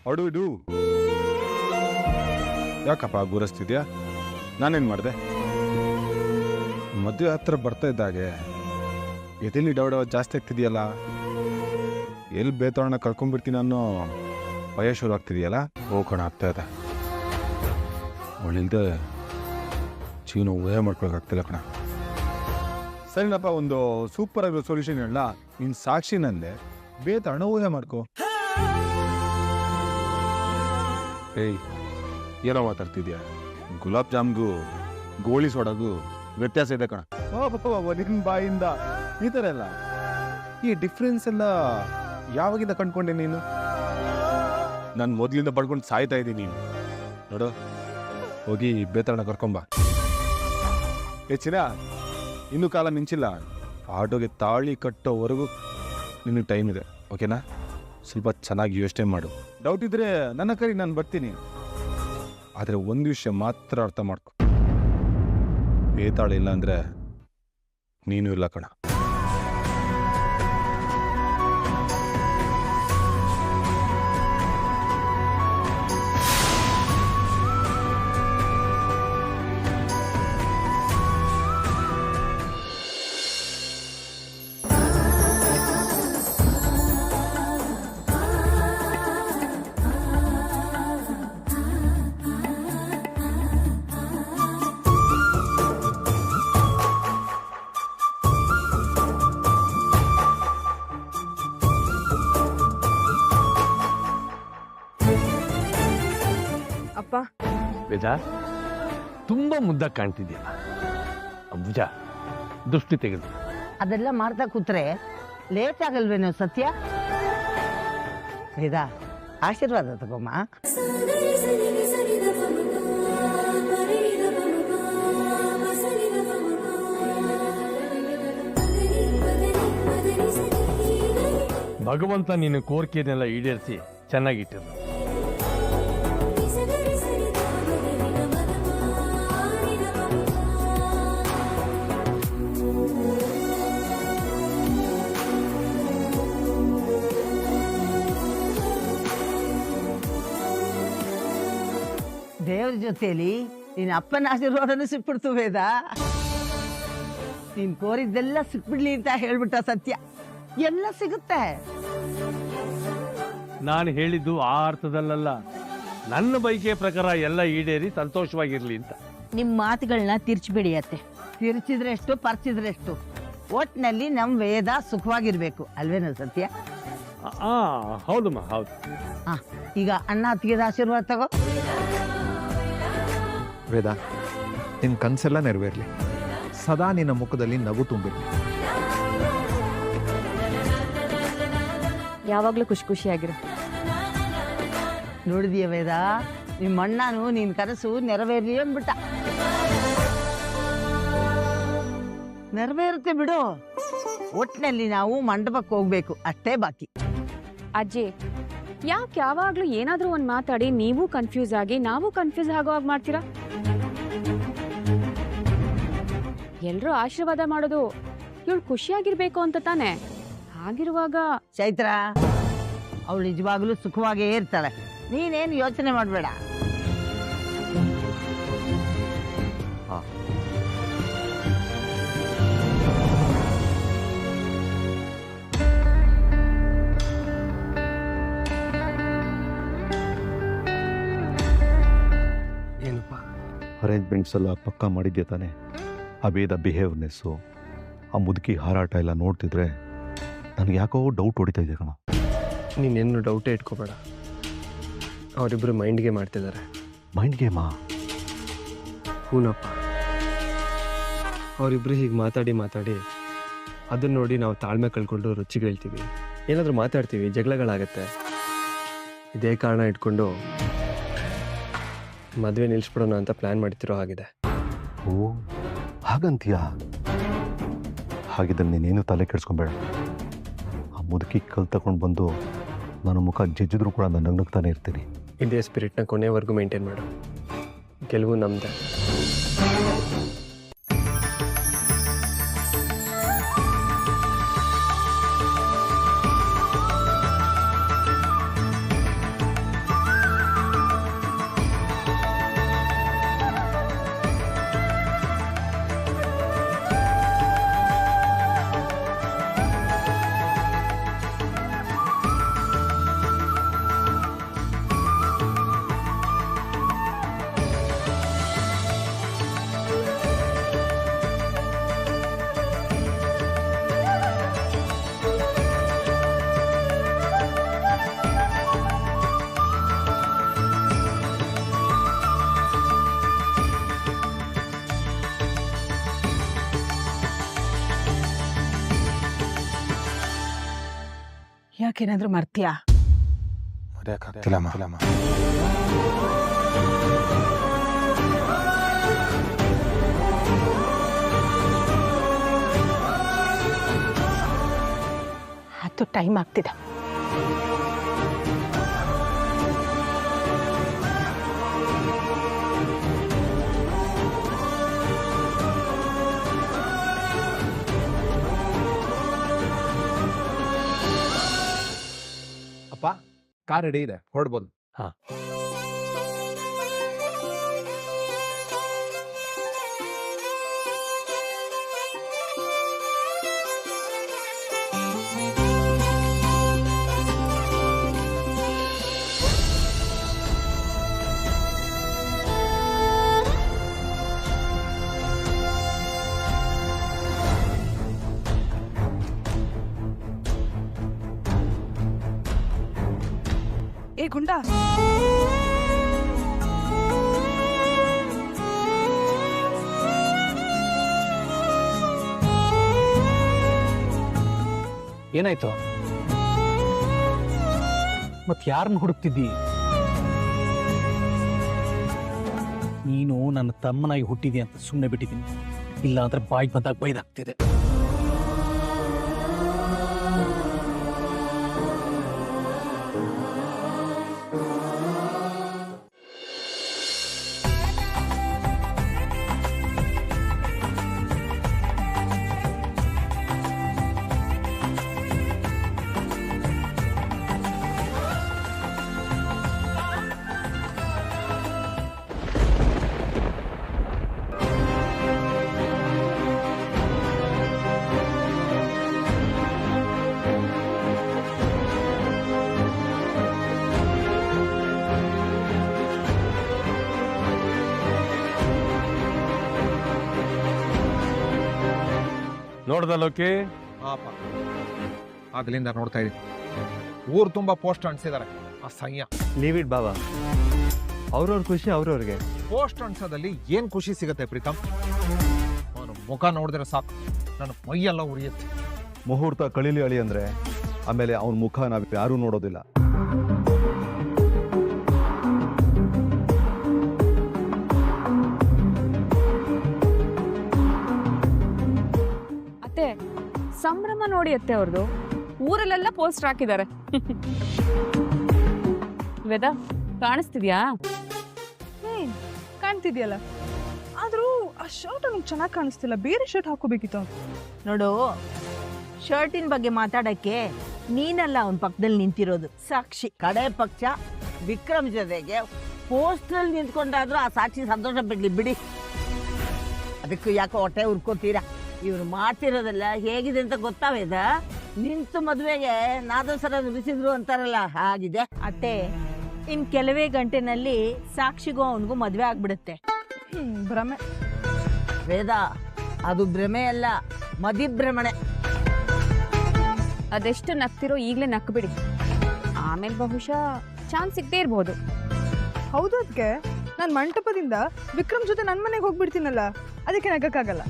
ಹೊಡು ಯಾಕಪ್ಪ ಗುರಸ್ತಿದ್ಯಾ? ನಾನೇನು ಮಾಡಿದೆ? ಮದುವೆ ಹತ್ರ ಬರ್ತಾ ಇದ್ದಾಗೆ ಎದೆಲಿ ಡೌಡ ಜಾಸ್ತಿ ಆಗ್ತಿದೆಯಲ್ಲ, ಎಲ್ಲಿ ಬೇತಾಳನ್ನ ಕಳ್ಕೊಂಡ್ಬಿಡ್ತೀನಿ ಅನ್ನೋ ಭಯ ಶುರು ಆಗ್ತಿದೆಯಲ್ಲ. ಹೋಗೋಣ ಆಗ್ತಾ ಇದೆ. ಅವಳಿಲ್ದೆ ಜೀವನ ಊಹೆ ಮಾಡ್ಕೊಳಕ್ಕಾಗ್ತಿಲ್ಲ ಕಣ. ಸರಿನಪ್ಪ, ಒಂದು ಸೂಪರ್ ಆಗಿರೋ ಸೊಲ್ಯೂಷನ್ ಹೇಳ. ನಿನ್ನ ಸಾಕ್ಷಿನಲ್ಲೇ ಬೇತಾಳನ್ನ ಊಹೆ ಮಾಡ್ಕೋ. ಏಯ್, ಏನೋ ಮಾತಾಡ್ತಿದ್ಯಾ? ಗುಲಾಬ್ ಜಾಮ್ಗೂ ಗೋಳಿ ಸೋಡಾಗೂ ವ್ಯತ್ಯಾಸ ಇದೆ ಕಣ. ನಿನ್ನ ಬಾಯಿಂದ ಈ ಥರ ಎಲ್ಲ, ಈ ಡಿಫ್ರೆನ್ಸ್ ಎಲ್ಲ ಯಾವಾಗಿಂದ ಕಂಡ್ಕೊಂಡೆ ನೀನು? ನಾನು ಮೊದಲಿಂದ ಪಡ್ಕೊಂಡು ಸಾಯ್ತಾ ಇದ್ದೀನಿ. ನೀನು ನೋಡು, ಹೋಗಿ ಬೇತಾಳನ್ನ ಕರ್ಕೊಂಬ. ಹೆಚ್ಚಿನ ಇನ್ನೂ ಕಾಲ ಮಿಂಚಿಲ್ಲ. ಆಟೋಗೆ ತಾಳಿ ಕಟ್ಟೋವರೆಗೂ ನಿನಗೆ ಟೈಮ್ ಇದೆ, ಓಕೆನಾ? ಸ್ವಲ್ಪ ಚೆನ್ನಾಗಿ ಯೋಚನೆ ಮಾಡು. ಡೌಟ್ ಇದ್ರೆ ನನ್ನ ಕರಿ, ನಾನು ಬರ್ತೀನಿ. ಆದರೆ ಒಂದು ವಿಷಯ ಮಾತ್ರ ಅರ್ಥ ಮಾಡ್ಕೊ, ಬೇತಾಳ ಇಲ್ಲ ಅಂದರೆ ನೀನು ಇಲ್ಲ ಕಣ. ಅಪ್ಪ, ವೇದ, ತುಂಬಾ ಮುದ್ದಾಗಿ ಕಾಣ್ತಿದ್ಯಲ್ಲ. ಭುಜ ದೃಷ್ಟಿ ತೆಗೆದು ಅದೆಲ್ಲ ಮಾಡ್ತಾ ಕೂತ್ರೆ ಲೇಟ್ ಆಗಲ್ವೇನೋ ಸತ್ಯ? ವೇದ, ಆಶೀರ್ವಾದ ತಗೊಮ್ಮ. ಭಗವಂತ ನಿನ್ನ ಕೋರಿಕೆಯನ್ನೆಲ್ಲ ಈಡೇರಿಸಿ ಚೆನ್ನಾಗಿಟ್ಟಿರು. ದೇವ್ರ ಜೊತೆಲಿ ನಿನ್ನ ಅಪ್ಪನ ಆಶೀರ್ವಾದನೂ ಸಿಕ್ಬಿಡ್ತು ವೇದ. ನೀನ್ ಕೋರಿದ್ದೆಲ್ಲ ಸಿಕ್ಬಿಡ್ಲಿ ಅಂತ ಹೇಳ್ಬಿಟ್ಟ ಸತ್ಯ. ಎಲ್ಲ ಸಿಗುತ್ತೆ. ನಾನು ಹೇಳಿದ್ದು ಆ ಅರ್ಥದಲ್ಲ, ನನ್ನ ಬೈಕೆ ಪ್ರಕಾರ ಎಲ್ಲ ಈಡೇರಿ ಸಂತೋಷವಾಗಿರ್ಲಿ ಅಂತ. ನಿಮ್ ಮಾತುಗಳನ್ನ ತಿರ್ಚ್ಬಿಡಿ ಅತ್ತೆ. ತಿರ್ಚಿದ್ರೆ ಎಷ್ಟು, ಪರ್ಚಿದ್ರೆ ಎಷ್ಟು, ಒಟ್ನಲ್ಲಿ ನಮ್ ವೇದ ಸುಖವಾಗಿರ್ಬೇಕು ಅಲ್ವೇನೋ ಸತ್ಯ? ಹೌದಮ್ಮ, ಹೌದು. ಈಗ ಅಣ್ಣ ಅತ್ತಿಗೆದ ಆಶೀರ್ವಾದ ತಗೋ. ವೇದ, ನಿನ್ನ ಕನಸೆಲ್ಲ ನೆರವೇರಲಿ. ಸದಾ ನಿನ್ನ ಮುಖದಲ್ಲಿ ನಗು ತುಂಬಿರಲಿ. ಯಾವಾಗ್ಲೂ ಖುಷಿ ಖುಷಿಯಾಗಿರು. ನೋಡಿದೀಯ ವೇದ, ನಿಮ್ಮ ಅಣ್ಣನು ನಿನ್ ಕನಸು ನೆರವೇರ್ಲಿ ಅಂದ್ಬಿಟ್ಟ. ನೆರವೇರುತ್ತೆ ಬಿಡು. ಒಟ್ನಲ್ಲಿ ನಾವು ಮಂಟಪಕ್ಕೆ ಹೋಗ್ಬೇಕು, ಅಷ್ಟೇ ಬಾಕಿ. ಅಜ್ಜಿ, ಯಾಕೆ ಯಾವಾಗ್ಲೂ ಏನಾದ್ರೂ ಒಂದ್ ಮಾತಾಡಿ ನೀವು ಕನ್ಫ್ಯೂಸ್ ಆಗಿ ನಾವು ಕನ್ಫ್ಯೂಸ್ ಆಗೋ ಹಾಗೆ ಮಾಡ್ತೀರಾ? ಎಲ್ರೂ ಆಶೀರ್ವಾದ ಮಾಡೋದು ಇವಳು ಖುಷಿಯಾಗಿರ್ಬೇಕು ಅಂತ ತಾನೆ. ಹಾಗಿರುವಾಗ ಚೈತ್ರ, ಅವಳು ನಿಜವಾಗ್ಲೂ ಸುಖವಾಗೇ ಇರ್ತಾಳೆ. ನೀನೇನು ಯೋಚನೆ ಮಾಡಬೇಡ. ಏನಪ್ಪ? ಅರೇಂಜ್ಮೆಂಟ್ಸ್ ಎಲ್ಲ ಪಕ್ಕ ಮಾಡಿದ್ದೆ ತಾನೆ? ಆ ವೇದ ಬಿಹೇವ್ನೆಸ್ಸು, ಆ ಮುದುಕಿ ಹಾರಾಟ ಎಲ್ಲ ನೋಡ್ತಿದ್ರೆ ನನಗೆ ಯಾಕೋ ಡೌಟ್ ಹೊಡಿತಾ ಇದೆ ಕಣ. ನೀನೇನು ಡೌಟೇ ಇಟ್ಕೋಬೇಡ. ಅವರಿಬ್ಬರು ಮೈಂಡ್ಗೆ ಮಾಡ್ತಿದ್ದಾರೆ. ಮೈಂಡ್ ಗೇಮಾ? ಹೂನಪ್ಪ. ಅವರಿಬ್ಬರು ಹೀಗೆ ಮಾತಾಡಿ ಅದನ್ನ ನೋಡಿ ನಾವು ತಾಳ್ಮೆ ಕಳ್ಕೊಂಡು ರುಚಿಗೇಳ್ತೀವಿ. ಏನಾದರೂ ಮಾತಾಡ್ತೀವಿ, ಜಗಳಗಳಾಗತ್ತೆ. ಇದೇ ಕಾರಣ ಇಟ್ಕೊಂಡು ಮದುವೆ ನಿಲ್ಲಿಸ್ಬಿಡೋಣ ಅಂತ ಪ್ಲ್ಯಾನ್ ಮಾಡ್ತಿರೋ ಹಾಗಿದೆ. ಓ, ಹಾಗಂತೀಯಾ? ಹಾಗಿದ್ರೆ ನೀನೇನು ತಲೆ ಕೆಡಿಸ್ಕೊಂಬೇಡ. ಆ ಮುದುಕಿ ಕಲ್ ತಗೊಂಡು ಬಂದು ನನ್ನ ಮುಖ ಜಜ್ಜಿದ್ರು ಕೂಡ ನಾನು ನಗ್ನಗ್ತಾನೆ ಇರ್ತೀನಿ. ಇದೇ ಸ್ಪಿರಿಟ್ನ ಕೊನೆವರೆಗೂ ಮೇಂಟೈನ್ ಮಾಡು. ಗೆಲುವು ನಮ್ದೆ. ಯಾಕೇನಾದ್ರೂ ಮರ್ತ್ಯಾ? ಮರೆಯಕ್ಕಾಗ್ತಿಲ್ಲಮ್ಮ. ಅದು ಟೈಮ್ ಆಗ್ತಿದೆ. ಅಪ್ಪ, ಕಾರ್ ರೆಡಿ ಇದೆ, ಹೊರಡ್ಬೋದು. ಹಾ. ಏ ಗುಂಡ, ಏನಾಯ್ತು? ಮತ್ ಯಾರನ್ನ ಹುಡುಕ್ತಿದ್ದಿ? ನೀನು ನನ್ನ ತಮ್ಮನಾಗಿ ಹುಟ್ಟಿದಿ ಅಂತ ಸುಮ್ಮನೆ ಬಿಟ್ಟಿದ್ದೀನಿ, ಇಲ್ಲ ಅಂದ್ರೆ ಬಾಯಿ ಬಂದಾಗ ಬೈದಾಗ್ತಿದೆ. ನೋಡ್ದ ಲೋಕಿ? ಆಗ್ಲಿಂದ ನೋಡ್ತಾ ಇದೀನಿ. ಊರು ತುಂಬಾ ಪೋಸ್ಟ್ ಅಂಟಿಸಿದ್ದಾರೆ. ಅಸಹ್ಯ. ಲೀವ್ ಇಟ್ ಬಾಬಾ, ಅವ್ರವ್ರ ಖುಷಿ ಅವ್ರವ್ರಿಗೆ. ಪೋಸ್ಟ್ ಅಂಟಿಸೋದಲ್ಲಿ ಏನ್ ಖುಷಿ ಸಿಗತ್ತೆ ಪ್ರೀತಮ್? ಅವನು ಮುಖ ನೋಡಿದ್ರೆ ಸಾಕು, ನನ್ನ ಮೈಯೆಲ್ಲ ಉರಿಯುತ್ತೆ. ಮುಹೂರ್ತ ಕಳೀಲಿ ಅಳಿ ಅಂದ್ರೆ ಆಮೇಲೆ ಅವನ ಮುಖ ನಾವು ಯಾರೂ ನೋಡೋದಿಲ್ಲ. ಅತ್ತೆ, ಸಂಭ್ರಮ ನೋಡಿ ಅತ್ತೆ ಅವ್ರದ್ದು. ಊರಲ್ಲೆಲ್ಲ ಪೋಸ್ಟರ್ ಹಾಕಿದ್ದಾರೆ. ವೇದ, ಕಾಣಿಸ್ತಿದ್ಯಾ? ಕಾಣ್ತಿದ್ಯಲ್ಲ. ಆದ್ರೂ ಆ ಶರ್ಟ್ ಅವ್ನಿಗೆ ಚೆನ್ನಾಗಿ ಕಾಣಿಸ್ತಿಲ್ಲ, ಬೇರೆ ಶರ್ಟ್ ಹಾಕೋಬೇಕಿತ್ತು. ನೋಡು, ಶರ್ಟಿನ ಬಗ್ಗೆ ಮಾತಾಡಕ್ಕೆ ನೀನಲ್ಲ ಅವನ ಪಕ್ಕದಲ್ಲಿ ನಿಂತಿರೋದು, ಸಾಕ್ಷಿ. ಕಡೆ ಪಕ್ಷ ವಿಕ್ರಮ್ ಜೊತೆಗೆ ಪೋಸ್ಟಲ್ಲಿ ನಿಂತ್ಕೊಂಡಾದ್ರೂ ಆ ಸಾಕ್ಷಿ ಸಂತೋಷ ಬಿಡ್ಲಿ ಬಿಡಿ. ಅದಕ್ಕೂ ಯಾಕೋ ಹೊಟ್ಟೆ ಉರ್ಕೋತೀರಾ? ಇವ್ರು ಮಾಡ್ತಿರೋದೆಲ್ಲ ಹೇಗಿದೆ ಅಂತ ಗೊತ್ತಾವೇದ? ನಿಂತು ಮದುವೆಗೆ ನಾದಸರ ನುಡಿಸಿದ್ರು ಅಂತಾರಲ್ಲ, ಹಾಗಿದೆ. ಅತ್ತೆ, ಇನ್ ಕೆಲವೇ ಗಂಟೆನಲ್ಲಿ ಸಾಕ್ಷಿಗೂ ಅವನಿಗೂ ಮದ್ವೆ ಆಗ್ಬಿಡುತ್ತೆ. ಭ್ರಮೆ. ವೇದ, ಅದು ಭ್ರಮೆ ಅಲ್ಲ, ಮದಿಭ್ರಮಣೆ. ಅದೆಷ್ಟು ನಗ್ತಿರೋ ಈಗಲೇ ನಕ್ಬಿಡಿ, ಆಮೇಲೆ ಬಹುಶಃ ಚಾನ್ಸ್ ಸಿಗದೇ ಇರ್ಬೋದು. ಹೌದು, ಅದಕ್ಕೆ ನಾನು ಮಂಟಪದಿಂದ ವಿಕ್ರಮ್ ಜೊತೆ ನನ್ನ ಮನೆಗೆ ಹೋಗ್ಬಿಡ್ತೀನಲ್ಲ, ಅದಕ್ಕೆ ನಗಕ್ಕಾಗಲ್ಲ.